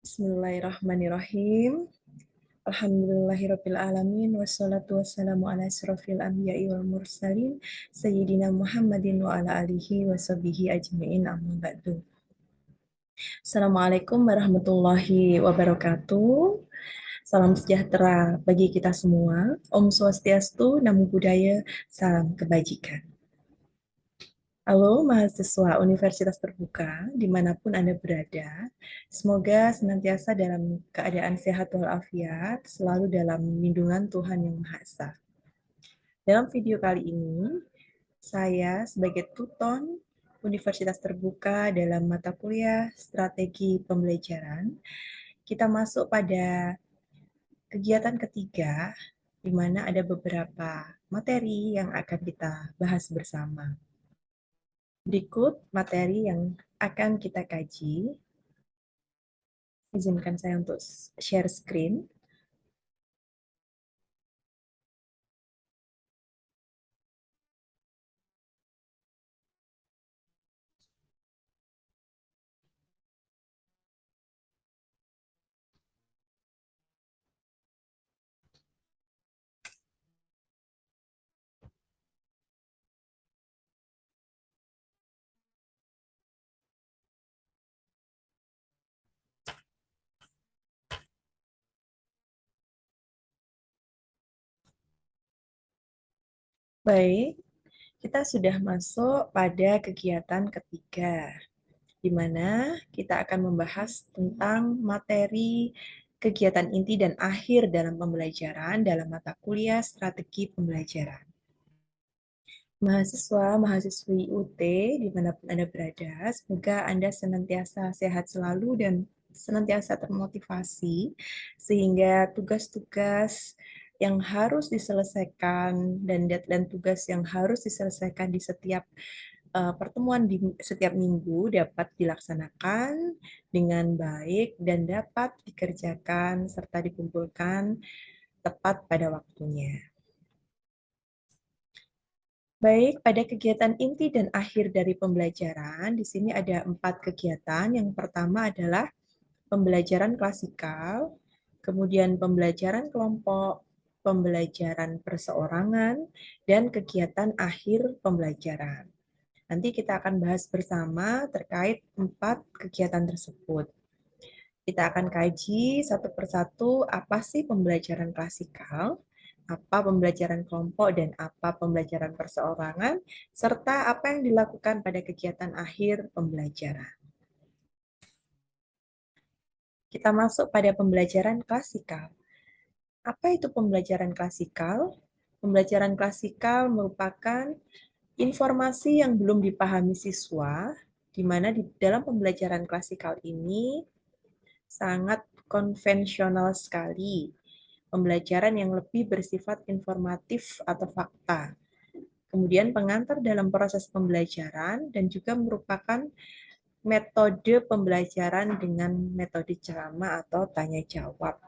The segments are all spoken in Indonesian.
Bismillahirrahmanirrahim. Alhamdulillahirabbil alamin wassalatu wassalamu ala asrofil anbiya'i wal mursalin sayyidina Muhammadin wa ala alihi wa sahbihi ajmain amma ba'du. Assalamualaikum warahmatullahi wabarakatuh. Salam sejahtera bagi kita semua. Om Swastiastu, Namo Buddhaya, salam kebajikan. Halo mahasiswa Universitas Terbuka, dimanapun Anda berada, semoga senantiasa dalam keadaan sehat walafiat, selalu dalam lindungan Tuhan Yang Maha Esa. Dalam video kali ini, saya sebagai tutor Universitas Terbuka dalam mata kuliah Strategi Pembelajaran, kita masuk pada kegiatan ketiga, di mana ada beberapa materi yang akan kita bahas bersama. Berikut materi yang akan kita kaji. Izinkan saya untuk share screen. Baik, kita sudah masuk pada kegiatan ketiga, di mana kita akan membahas tentang materi kegiatan inti dan akhir dalam pembelajaran dalam mata kuliah Strategi Pembelajaran. Mahasiswa-mahasiswi UT, dimanapun Anda berada, semoga Anda senantiasa sehat selalu dan senantiasa termotivasi, sehingga tugas-tugas yang harus diselesaikan dan deadline tugas yang harus diselesaikan di setiap pertemuan di setiap minggu dapat dilaksanakan dengan baik dan dapat dikerjakan serta dikumpulkan tepat pada waktunya. Baik, pada kegiatan inti dan akhir dari pembelajaran, di sini ada 4 kegiatan. Yang pertama adalah pembelajaran klasikal, kemudian pembelajaran kelompok, pembelajaran perseorangan, dan kegiatan akhir pembelajaran. Nanti kita akan bahas bersama terkait 4 kegiatan tersebut. Kita akan kaji satu persatu apa sih pembelajaran klasikal, apa pembelajaran kelompok, dan apa pembelajaran perseorangan, serta apa yang dilakukan pada kegiatan akhir pembelajaran. Kita masuk pada pembelajaran klasikal. Apa itu pembelajaran klasikal? Pembelajaran klasikal merupakan informasi yang belum dipahami siswa, di mana di dalam pembelajaran klasikal ini sangat konvensional sekali. Pembelajaran yang lebih bersifat informatif atau fakta. Kemudian pengantar dalam proses pembelajaran dan juga merupakan metode pembelajaran dengan metode ceramah atau tanya jawab.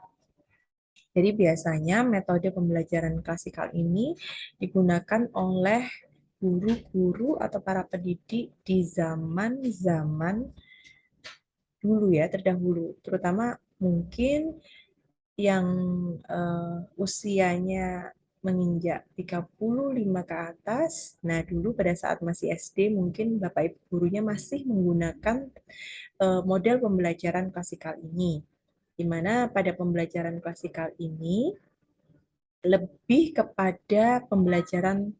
Jadi biasanya metode pembelajaran klasikal ini digunakan oleh guru-guru atau para pendidik di zaman-zaman dulu ya, terdahulu. Terutama mungkin yang usianya menginjak 35 ke atas. Nah, dulu pada saat masih SD mungkin Bapak Ibu gurunya masih menggunakan model pembelajaran klasikal ini. Di mana pada pembelajaran klasikal ini lebih kepada pembelajaran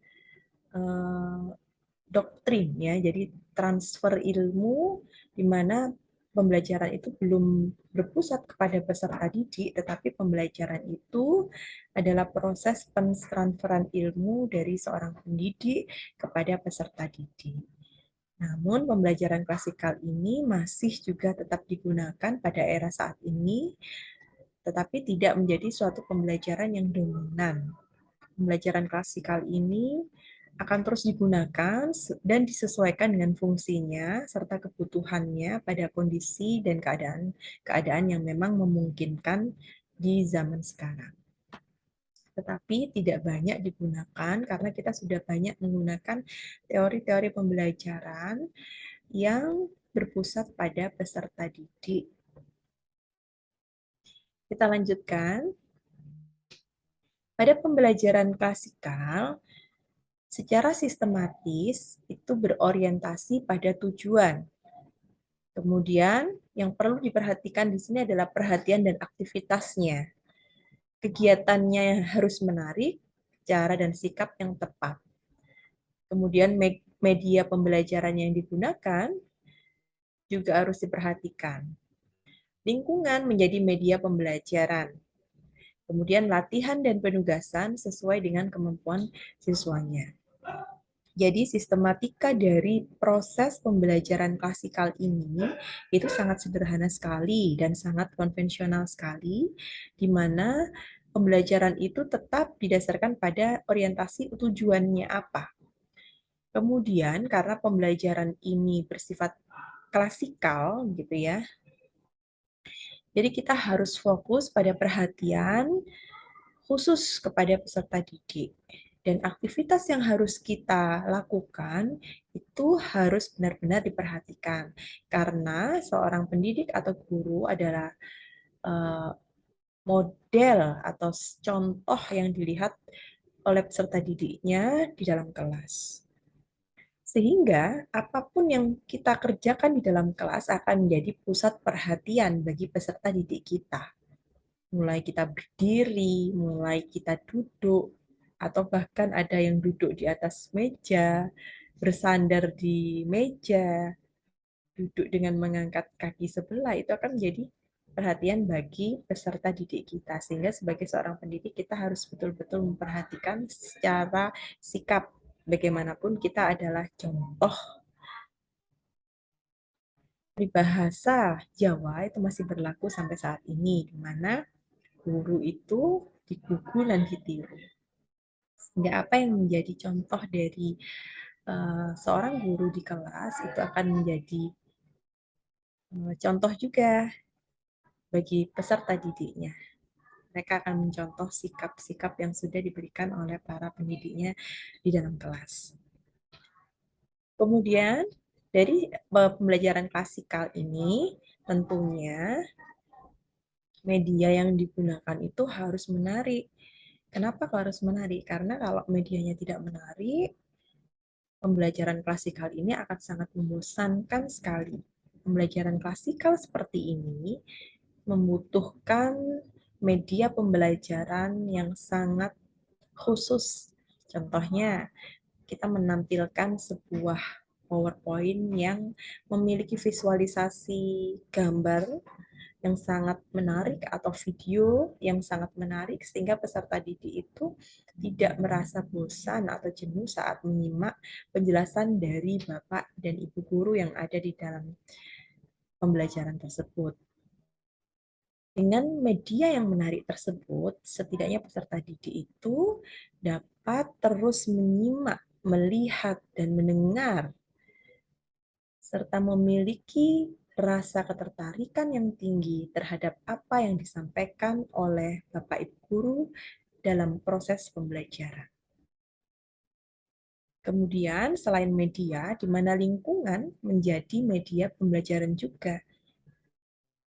doktrin ya. Jadi transfer ilmu di mana pembelajaran itu belum berpusat kepada peserta didik, tetapi pembelajaran itu adalah proses pentransferan ilmu dari seorang pendidik kepada peserta didik. Namun pembelajaran klasikal ini masih juga tetap digunakan pada era saat ini, tetapi tidak menjadi suatu pembelajaran yang dominan. Pembelajaran klasikal ini akan terus digunakan dan disesuaikan dengan fungsinya serta kebutuhannya pada kondisi dan keadaan yang memang memungkinkan di zaman sekarang. Tetapi tidak banyak digunakan karena kita sudah banyak menggunakan teori-teori pembelajaran yang berpusat pada peserta didik. Kita lanjutkan. Pada pembelajaran klasikal, secara sistematis itu berorientasi pada tujuan. Kemudian, yang perlu diperhatikan di sini adalah perhatian dan aktivitasnya. Kegiatannya harus menarik, cara dan sikap yang tepat. Kemudian media pembelajaran yang digunakan juga harus diperhatikan. Lingkungan menjadi media pembelajaran. Kemudian latihan dan penugasan sesuai dengan kemampuan siswanya. Jadi sistematika dari proses pembelajaran klasikal ini itu sangat sederhana sekali dan sangat konvensional sekali, di mana pembelajaran itu tetap didasarkan pada orientasi tujuannya apa. Kemudian karena pembelajaran ini bersifat klasikal gitu ya, jadi kita harus fokus pada perhatian khusus kepada peserta didik. Dan aktivitas yang harus kita lakukan itu harus benar-benar diperhatikan. Karena seorang pendidik atau guru adalah model atau contoh yang dilihat oleh peserta didiknya di dalam kelas. Sehingga apapun yang kita kerjakan di dalam kelas akan menjadi pusat perhatian bagi peserta didik kita. Mulai kita berdiri, mulai kita duduk, atau bahkan ada yang duduk di atas meja, bersandar di meja, duduk dengan mengangkat kaki sebelah, itu akan menjadi perhatian bagi peserta didik kita. Sehingga sebagai seorang pendidik kita harus betul-betul memperhatikan secara sikap. Bagaimanapun kita adalah contoh. Di bahasa Jawa itu masih berlaku sampai saat ini, di mana guru itu digugu dan ditiru. Sehingga apa yang menjadi contoh dari seorang guru di kelas itu akan menjadi contoh juga bagi peserta didiknya. Mereka akan mencontoh sikap-sikap yang sudah diberikan oleh para pendidiknya di dalam kelas. Kemudian dari pembelajaran klasikal ini tentunya media yang digunakan itu harus menarik. Kenapa harus menarik? Karena kalau medianya tidak menarik, pembelajaran klasikal ini akan sangat membosankan sekali. Pembelajaran klasikal seperti ini membutuhkan media pembelajaran yang sangat khusus. Contohnya, kita menampilkan sebuah PowerPoint yang memiliki visualisasi gambar yang sangat menarik atau video yang sangat menarik sehingga peserta didik itu tidak merasa bosan atau jenuh saat menyimak penjelasan dari Bapak dan Ibu guru yang ada di dalam pembelajaran tersebut. Dengan media yang menarik tersebut, setidaknya peserta didik itu dapat terus menyimak, melihat, dan mendengar serta memiliki rasa ketertarikan yang tinggi terhadap apa yang disampaikan oleh Bapak Ibu guru dalam proses pembelajaran. Kemudian selain media, di mana lingkungan menjadi media pembelajaran juga.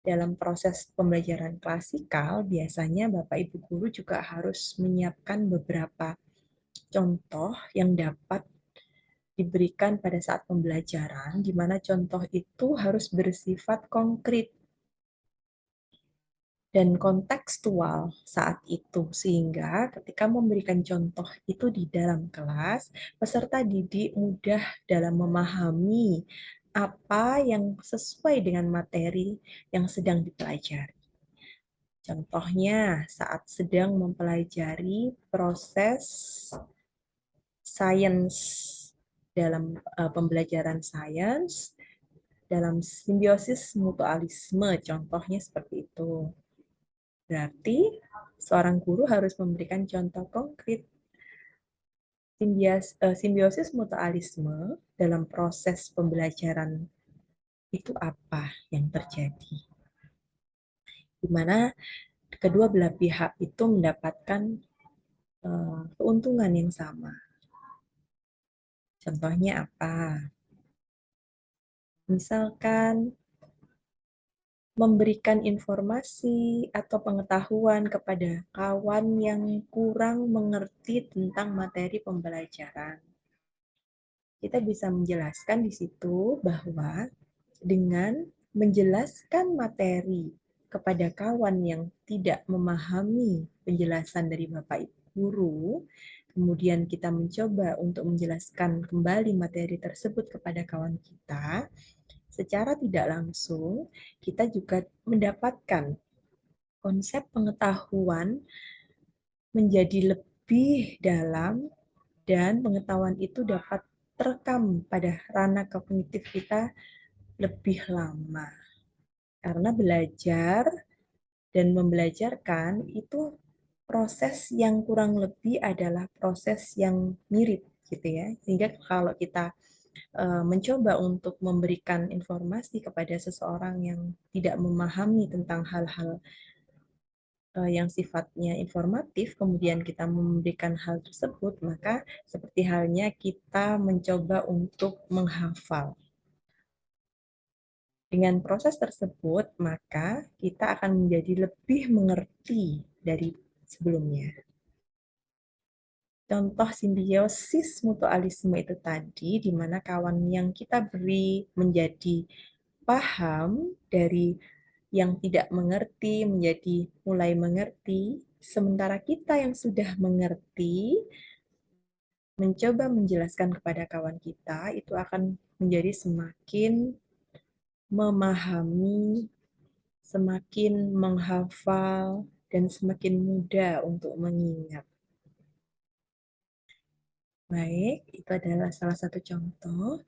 Dalam proses pembelajaran klasikal, biasanya Bapak Ibu guru juga harus menyiapkan beberapa contoh yang dapat diberikan pada saat pembelajaran, di mana contoh itu harus bersifat konkret dan kontekstual saat itu, sehingga ketika memberikan contoh itu di dalam kelas, peserta didik mudah dalam memahami apa yang sesuai dengan materi yang sedang dipelajari. Contohnya, saat sedang mempelajari proses sains dalam pembelajaran sains, dalam simbiosis mutualisme, contohnya seperti itu. Berarti seorang guru harus memberikan contoh konkret simbiosis mutualisme dalam proses pembelajaran itu apa yang terjadi. Di mana kedua belah pihak itu mendapatkan keuntungan yang sama. Contohnya apa? Misalkan memberikan informasi atau pengetahuan kepada kawan yang kurang mengerti tentang materi pembelajaran. Kita bisa menjelaskan di situ bahwa dengan menjelaskan materi kepada kawan yang tidak memahami penjelasan dari Bapak Ibu guru, kemudian kita mencoba untuk menjelaskan kembali materi tersebut kepada kawan kita, secara tidak langsung kita juga mendapatkan konsep pengetahuan menjadi lebih dalam dan pengetahuan itu dapat terekam pada ranah kognitif kita lebih lama. Karena belajar dan membelajarkan itu proses yang kurang lebih adalah proses yang mirip gitu ya. Sehingga kalau kita mencoba untuk memberikan informasi kepada seseorang yang tidak memahami tentang hal-hal yang sifatnya informatif, kemudian kita memberikan hal tersebut, maka seperti halnya kita mencoba untuk menghafal. Dengan proses tersebut, maka kita akan menjadi lebih mengerti dari sebelumnya. Contoh simbiosis mutualisme itu tadi, di mana kawan yang kita beri menjadi paham dari yang tidak mengerti menjadi mulai mengerti, sementara kita yang sudah mengerti mencoba menjelaskan kepada kawan kita, itu akan menjadi semakin memahami, semakin menghafal, dan semakin mudah untuk mengingat. Baik, itu adalah salah satu contoh.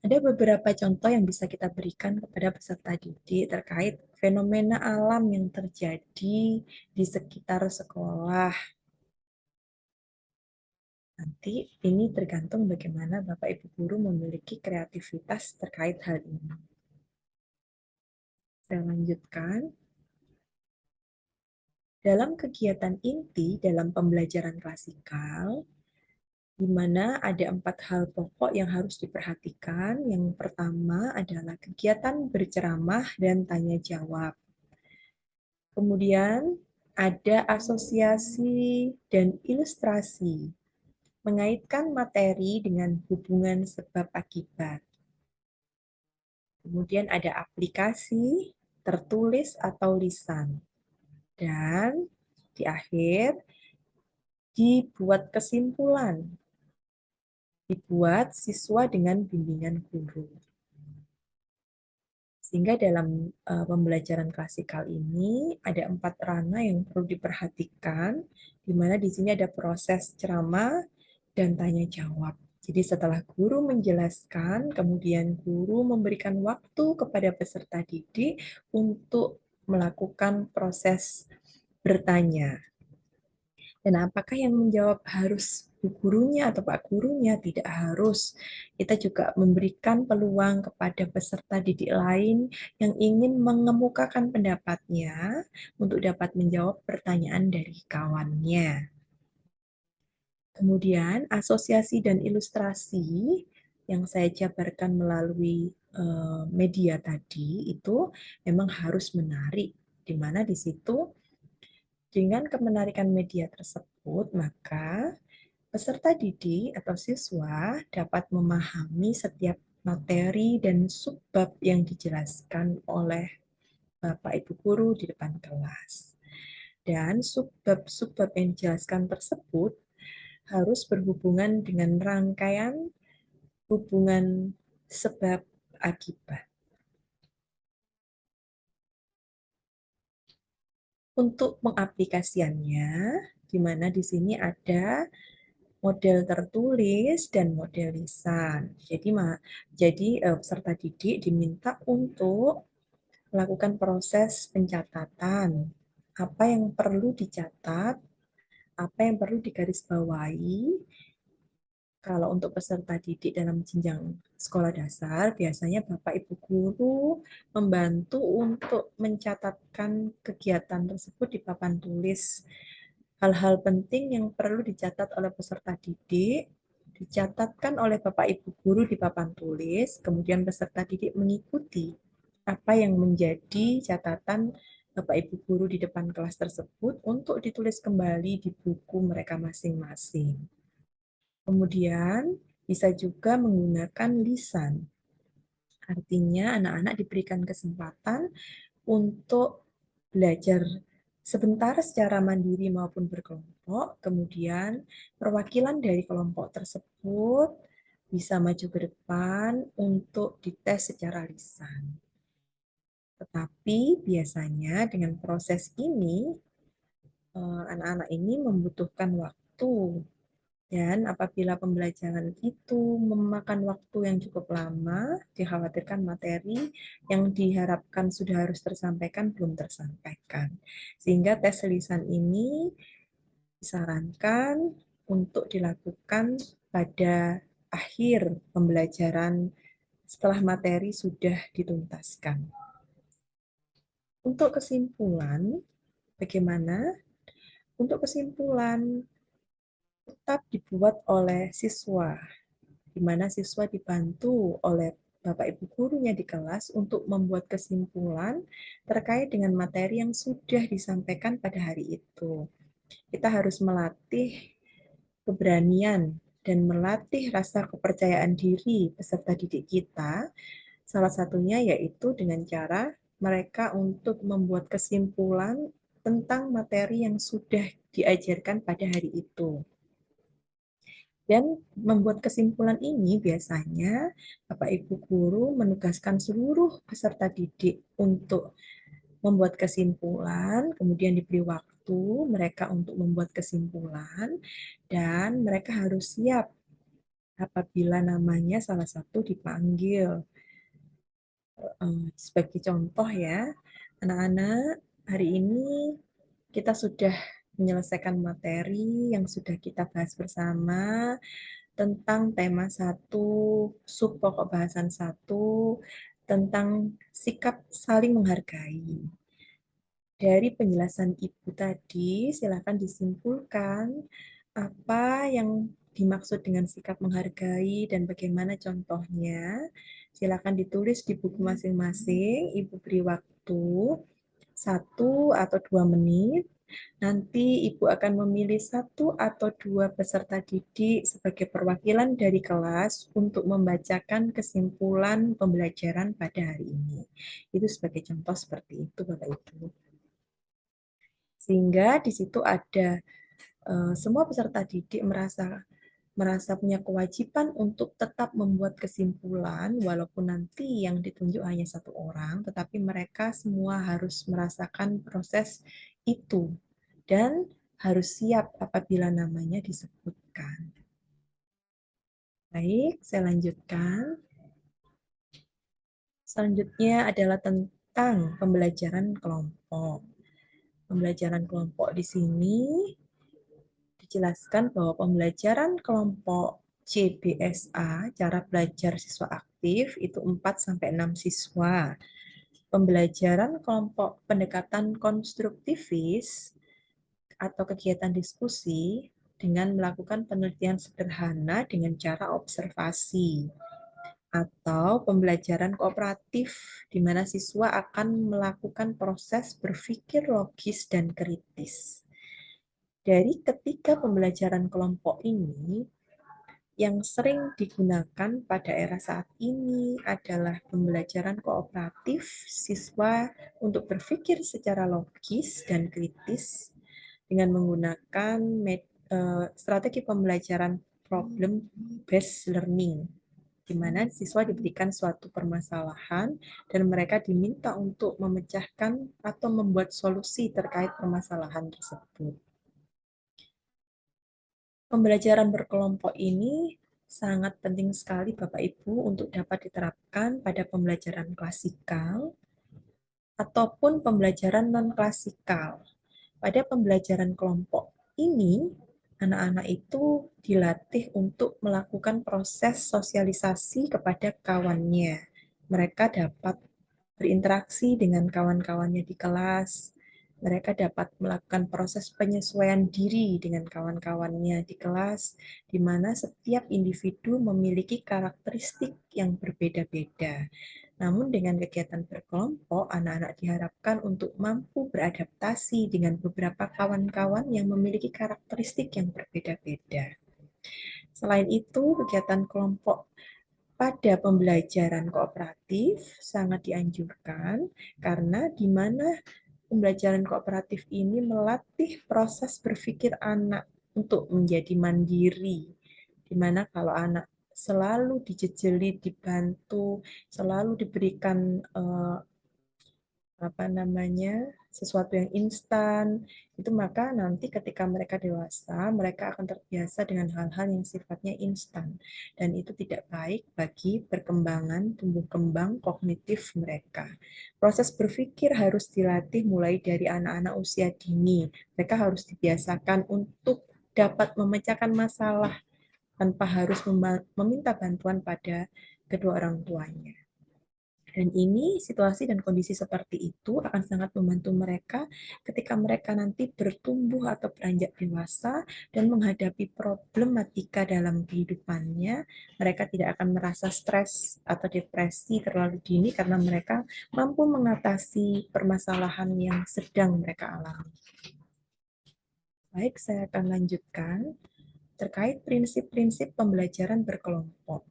Ada beberapa contoh yang bisa kita berikan kepada peserta didik terkait fenomena alam yang terjadi di sekitar sekolah. Nanti ini tergantung bagaimana Bapak Ibu guru memiliki kreativitas terkait hal ini. Saya lanjutkan. Dalam kegiatan inti dalam pembelajaran klasikal, di mana ada 4 hal pokok yang harus diperhatikan. Yang pertama adalah kegiatan berceramah dan tanya jawab. Kemudian ada asosiasi dan ilustrasi, mengaitkan materi dengan hubungan sebab akibat. Kemudian ada aplikasi, tertulis atau lisan. Dan di akhir dibuat kesimpulan, dibuat siswa dengan bimbingan guru. Sehingga dalam pembelajaran klasikal ini ada 4 ranah yang perlu diperhatikan, di mana di sini ada proses ceramah dan tanya jawab. Jadi setelah guru menjelaskan, kemudian guru memberikan waktu kepada peserta didik untuk melakukan proses bertanya. Dan apakah yang menjawab harus bu gurunya atau pak gurunya? Tidak harus. Kita juga memberikan peluang kepada peserta didik lain yang ingin mengemukakan pendapatnya untuk dapat menjawab pertanyaan dari kawannya. Kemudian asosiasi dan ilustrasi yang saya jabarkan melalui media tadi itu memang harus menarik, di mana di situ dengan kemenarikan media tersebut, maka peserta didik atau siswa dapat memahami setiap materi dan subbab yang dijelaskan oleh Bapak Ibu guru di depan kelas. Dan subbab-subbab yang dijelaskan tersebut harus berhubungan dengan rangkaian hubungan sebab akibat. Untuk pengaplikasiannya, di mana di sini ada model tertulis dan model lisan. Jadi peserta didik diminta untuk melakukan proses pencatatan. Apa yang perlu dicatat, apa yang perlu digarisbawahi. Kalau untuk peserta didik dalam jenjang sekolah dasar, biasanya Bapak Ibu guru membantu untuk mencatatkan kegiatan tersebut di papan tulis. Hal-hal penting yang perlu dicatat oleh peserta didik, dicatatkan oleh Bapak Ibu guru di papan tulis, kemudian peserta didik mengikuti apa yang menjadi catatan Bapak Ibu guru di depan kelas tersebut untuk ditulis kembali di buku mereka masing-masing. Kemudian bisa juga menggunakan lisan. Artinya anak-anak diberikan kesempatan untuk belajar sebentar secara mandiri maupun berkelompok. Kemudian perwakilan dari kelompok tersebut bisa maju ke depan untuk dites secara lisan. Tetapi biasanya dengan proses ini, anak-anak ini membutuhkan waktu. Dan apabila pembelajaran itu memakan waktu yang cukup lama, dikhawatirkan materi yang diharapkan sudah harus tersampaikan belum tersampaikan. Sehingga tes lisan ini disarankan untuk dilakukan pada akhir pembelajaran setelah materi sudah dituntaskan. Untuk kesimpulan, bagaimana? Untuk kesimpulan, tetap dibuat oleh siswa, di mana siswa dibantu oleh Bapak Ibu gurunya di kelas untuk membuat kesimpulan terkait dengan materi yang sudah disampaikan pada hari itu. Kita harus melatih keberanian dan melatih rasa kepercayaan diri peserta didik kita. Salah satunya yaitu dengan cara mereka untuk membuat kesimpulan tentang materi yang sudah diajarkan pada hari itu. Dan membuat kesimpulan ini biasanya Bapak Ibu guru menugaskan seluruh peserta didik untuk membuat kesimpulan, kemudian diberi waktu mereka untuk membuat kesimpulan, dan mereka harus siap apabila namanya salah satu dipanggil. Sebagai contoh ya, anak-anak, hari ini kita sudah menyelesaikan materi yang sudah kita bahas bersama tentang tema 1, sub pokok bahasan 1, tentang sikap saling menghargai. Dari penjelasan Ibu tadi, silakan disimpulkan apa yang dimaksud dengan sikap menghargai dan bagaimana contohnya. Silakan ditulis di buku masing-masing. Ibu beri waktu 1 atau 2 menit. Nanti Ibu akan memilih 1 atau 2 peserta didik sebagai perwakilan dari kelas untuk membacakan kesimpulan pembelajaran pada hari ini. Itu sebagai contoh seperti itu, Bapak Ibu. Sehingga di situ ada semua peserta didik merasa punya kewajiban untuk tetap membuat kesimpulan, walaupun nanti yang ditunjuk hanya 1 orang, tetapi mereka semua harus merasakan proses itu dan harus siap apabila namanya disebutkan. Baik, saya lanjutkan. Selanjutnya adalah tentang pembelajaran kelompok. Pembelajaran kelompok di sini dijelaskan bahwa pembelajaran kelompok CBSA, cara belajar siswa aktif, itu 4-6 siswa. Pembelajaran kelompok pendekatan konstruktivis atau kegiatan diskusi dengan melakukan penelitian sederhana dengan cara observasi. Atau pembelajaran kooperatif, di mana siswa akan melakukan proses berpikir logis dan kritis. Dari ketiga pembelajaran kelompok ini, yang sering digunakan pada era saat ini adalah pembelajaran kooperatif siswa untuk berpikir secara logis dan kritis dengan menggunakan strategi pembelajaran problem based learning, di mana siswa diberikan suatu permasalahan dan mereka diminta untuk memecahkan atau membuat solusi terkait permasalahan tersebut. Pembelajaran berkelompok ini sangat penting sekali Bapak Ibu untuk dapat diterapkan pada pembelajaran klasikal ataupun pembelajaran non-klasikal. Pada pembelajaran kelompok ini, anak-anak itu dilatih untuk melakukan proses sosialisasi kepada kawannya. Mereka dapat berinteraksi dengan kawan-kawannya di kelas. Mereka dapat melakukan proses penyesuaian diri dengan kawan-kawannya di kelas, di mana setiap individu memiliki karakteristik yang berbeda-beda. Namun dengan kegiatan berkelompok, anak-anak diharapkan untuk mampu beradaptasi dengan beberapa kawan-kawan yang memiliki karakteristik yang berbeda-beda. Selain itu, kegiatan kelompok pada pembelajaran kooperatif sangat dianjurkan karena di mana pembelajaran kooperatif ini melatih proses berpikir anak untuk menjadi mandiri, di mana kalau anak selalu dijejeli, dibantu, selalu diberikan sesuatu yang instan, itu maka nanti ketika mereka dewasa, mereka akan terbiasa dengan hal-hal yang sifatnya instan, dan itu tidak baik bagi perkembangan tumbuh kembang kognitif mereka. Proses berpikir harus dilatih mulai dari anak-anak usia dini. Mereka harus dibiasakan untuk dapat memecahkan masalah tanpa harus meminta bantuan pada kedua orang tuanya. Dan ini situasi dan kondisi seperti itu akan sangat membantu mereka ketika mereka nanti bertumbuh atau beranjak dewasa dan menghadapi problematika dalam kehidupannya. Mereka tidak akan merasa stres atau depresi terlalu dini karena mereka mampu mengatasi permasalahan yang sedang mereka alami. Baik, saya akan lanjutkan terkait prinsip-prinsip pembelajaran berkelompok,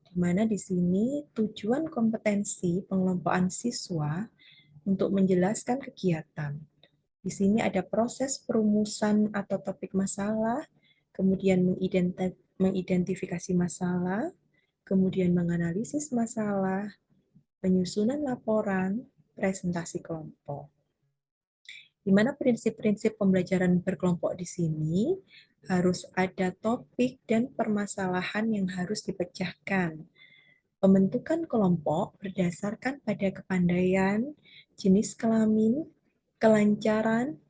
di mana di sini tujuan kompetensi pengelompokan siswa untuk menjelaskan kegiatan. Di sini ada proses perumusan atau topik masalah, kemudian mengidentifikasi masalah, kemudian menganalisis masalah, penyusunan laporan, presentasi kelompok. Di mana prinsip-prinsip pembelajaran berkelompok di sini harus ada topik dan permasalahan yang harus dipecahkan. Pembentukan kelompok berdasarkan pada kepandaian, jenis kelamin, kelancaran,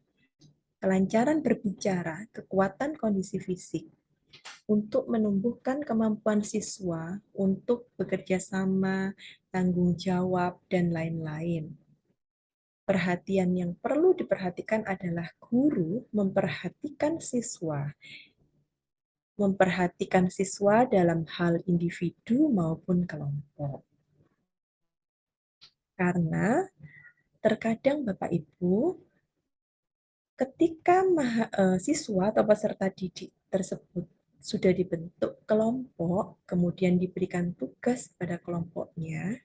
kelancaran berbicara, kekuatan kondisi fisik, untuk menumbuhkan kemampuan siswa untuk bekerja sama, tanggung jawab, dan lain-lain. Perhatian yang perlu diperhatikan adalah guru memperhatikan siswa dalam hal individu maupun kelompok. Karena terkadang Bapak Ibu, ketika siswa atau peserta didik tersebut sudah dibentuk kelompok, kemudian diberikan tugas pada kelompoknya,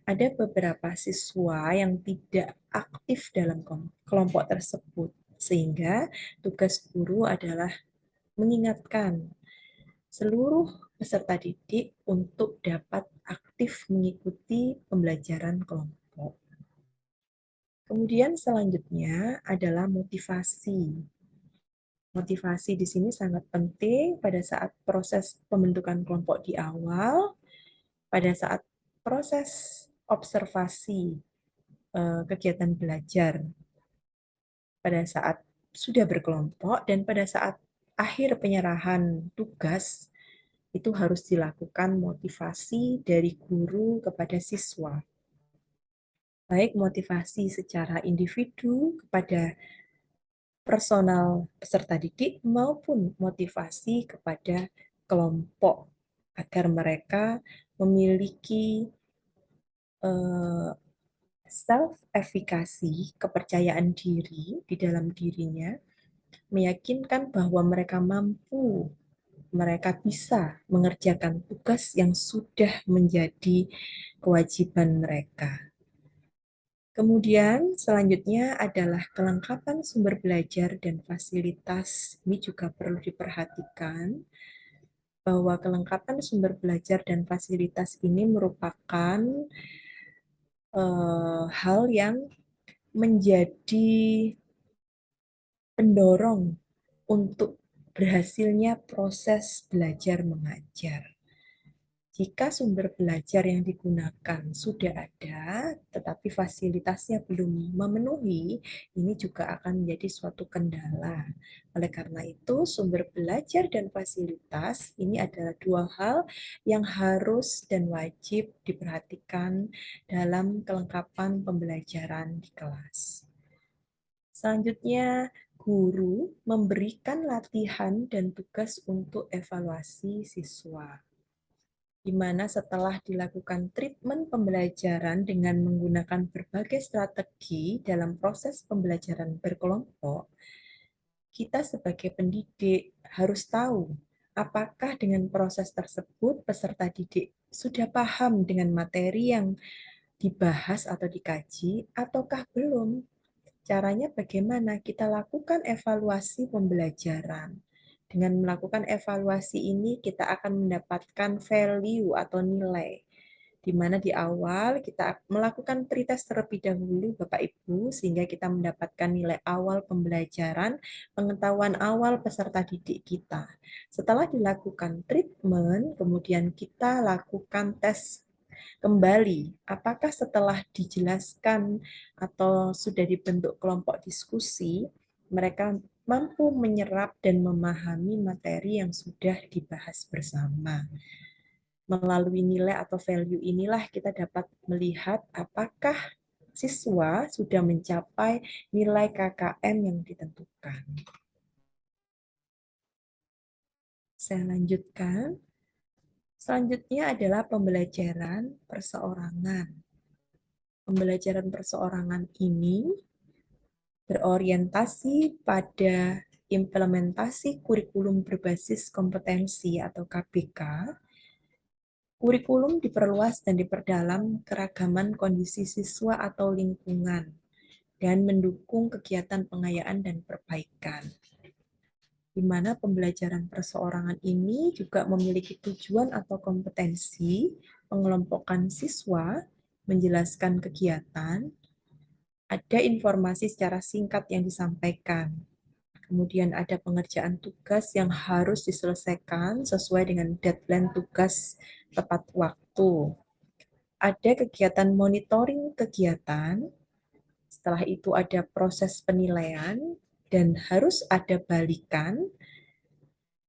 ada beberapa siswa yang tidak aktif dalam kelompok tersebut, sehingga tugas guru adalah mengingatkan seluruh peserta didik untuk dapat aktif mengikuti pembelajaran kelompok. Kemudian selanjutnya adalah motivasi. Motivasi di sini sangat penting pada saat proses pembentukan kelompok di awal, pada saat proses observasi kegiatan belajar, pada saat sudah berkelompok, dan pada saat akhir penyerahan tugas, itu harus dilakukan motivasi dari guru kepada siswa. Baik motivasi secara individu kepada personal peserta didik maupun motivasi kepada kelompok agar mereka memiliki self-efikasi, kepercayaan diri di dalam dirinya, meyakinkan bahwa mereka mampu, mereka bisa mengerjakan tugas yang sudah menjadi kewajiban mereka. Kemudian selanjutnya adalah kelengkapan sumber belajar dan fasilitas. Ini juga perlu diperhatikan bahwa kelengkapan sumber belajar dan fasilitas ini merupakan hal yang menjadi pendorong untuk berhasilnya proses belajar mengajar. Jika sumber belajar yang digunakan sudah ada, tetapi fasilitasnya belum memenuhi, ini juga akan menjadi suatu kendala. Oleh karena itu, sumber belajar dan fasilitas ini adalah dua hal yang harus dan wajib diperhatikan dalam kelengkapan pembelajaran di kelas. Selanjutnya, guru memberikan latihan dan tugas untuk evaluasi siswa. di mana setelah dilakukan treatment pembelajaran dengan menggunakan berbagai strategi dalam proses pembelajaran berkelompok, kita sebagai pendidik harus tahu apakah dengan proses tersebut peserta didik sudah paham dengan materi yang dibahas atau dikaji ataukah belum. Caranya bagaimana? Kita lakukan evaluasi pembelajaran. Dengan melakukan evaluasi ini, kita akan mendapatkan value atau nilai. Di mana di awal kita melakukan pretest terlebih dahulu, Bapak Ibu, sehingga kita mendapatkan nilai awal pembelajaran, pengetahuan awal peserta didik kita. Setelah dilakukan treatment, kemudian kita lakukan tes kembali, apakah setelah dijelaskan atau sudah dibentuk kelompok diskusi, mereka mampu menyerap dan memahami materi yang sudah dibahas bersama. Melalui nilai atau value inilah kita dapat melihat apakah siswa sudah mencapai nilai KKM yang ditentukan. Saya lanjutkan. Selanjutnya adalah pembelajaran perseorangan. Pembelajaran perseorangan ini berorientasi pada implementasi kurikulum berbasis kompetensi atau KBK. Kurikulum diperluas dan diperdalam keragaman kondisi siswa atau lingkungan dan mendukung kegiatan pengayaan dan perbaikan. Di mana pembelajaran perseorangan ini juga memiliki tujuan atau kompetensi pengelompokan siswa, menjelaskan kegiatan, ada informasi secara singkat yang disampaikan. Kemudian ada pengerjaan tugas yang harus diselesaikan sesuai dengan deadline tugas tepat waktu. Ada kegiatan monitoring kegiatan, setelah itu ada proses penilaian, dan harus ada balikan.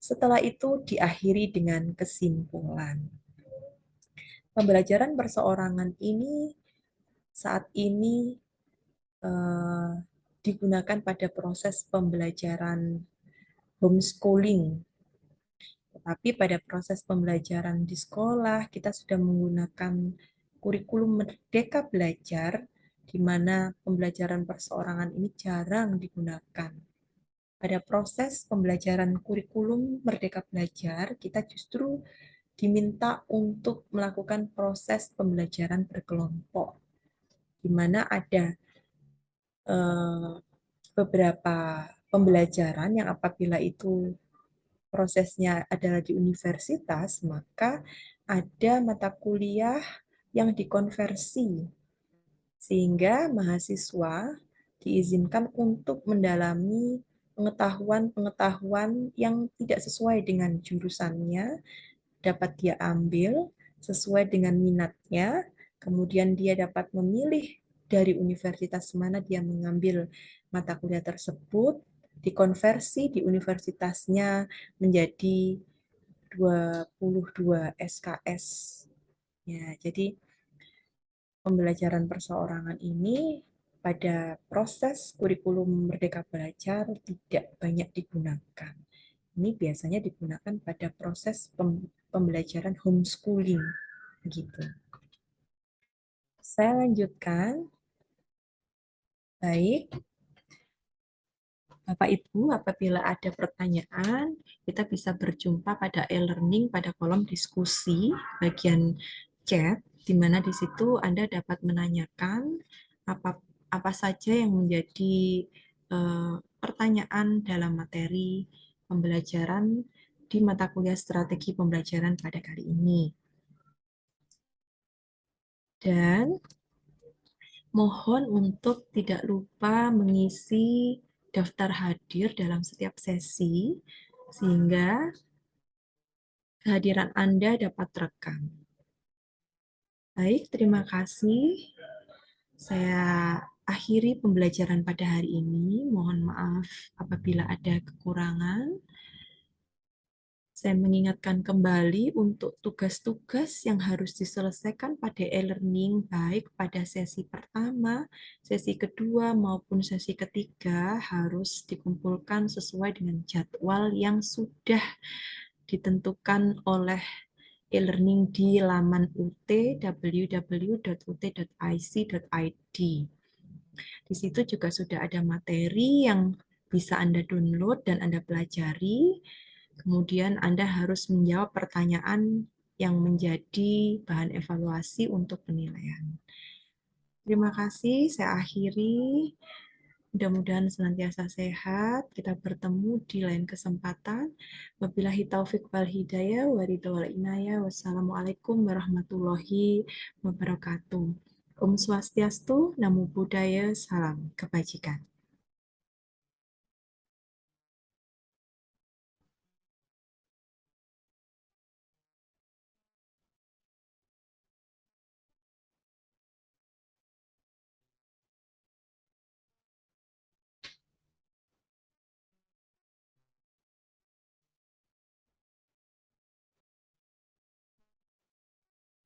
Setelah itu diakhiri dengan kesimpulan. Pembelajaran perseorangan ini saat ini digunakan pada proses pembelajaran homeschooling. Tetapi pada proses pembelajaran di sekolah, kita sudah menggunakan kurikulum Merdeka Belajar, di mana pembelajaran perseorangan ini jarang digunakan. Pada proses pembelajaran kurikulum Merdeka Belajar, kita justru diminta untuk melakukan proses pembelajaran berkelompok, di mana ada beberapa pembelajaran yang apabila itu prosesnya adalah di universitas, maka ada mata kuliah yang dikonversi, sehingga mahasiswa diizinkan untuk mendalami pengetahuan-pengetahuan yang tidak sesuai dengan jurusannya, dapat dia ambil sesuai dengan minatnya, kemudian dia dapat memilih dari universitas mana dia mengambil mata kuliah tersebut, dikonversi di universitasnya menjadi 22 SKS. Ya, jadi pembelajaran perseorangan ini pada proses kurikulum Merdeka Belajar tidak banyak digunakan. Ini biasanya digunakan pada proses pembelajaran homeschooling. Gitu. Saya lanjutkan. Baik, Bapak Ibu, apabila ada pertanyaan, kita bisa berjumpa pada e-learning pada kolom diskusi bagian chat, di mana di situ Anda dapat menanyakan apa saja yang menjadi pertanyaan dalam materi pembelajaran di mata kuliah strategi pembelajaran pada kali ini. Dan mohon untuk tidak lupa mengisi daftar hadir dalam setiap sesi, sehingga kehadiran Anda dapat terekam. Baik, terima kasih. Saya akhiri pembelajaran pada hari ini. Mohon maaf apabila ada kekurangan. Saya mengingatkan kembali untuk tugas-tugas yang harus diselesaikan pada e-learning, baik pada sesi pertama, sesi kedua, maupun sesi ketiga, harus dikumpulkan sesuai dengan jadwal yang sudah ditentukan oleh e-learning di laman UT www.ut.ic.id. Di situ juga sudah ada materi yang bisa Anda download dan Anda pelajari. Kemudian Anda harus menjawab pertanyaan yang menjadi bahan evaluasi untuk penilaian. Terima kasih, saya akhiri. Mudah-mudahan senantiasa sehat. Kita bertemu di lain kesempatan. Wabillahi taufik wal hidayah, waridha wal inayah. Wassalamualaikum warahmatullahi wabarakatuh. Om Swastiastu, Namo Buddhaya, Salam Kebajikan.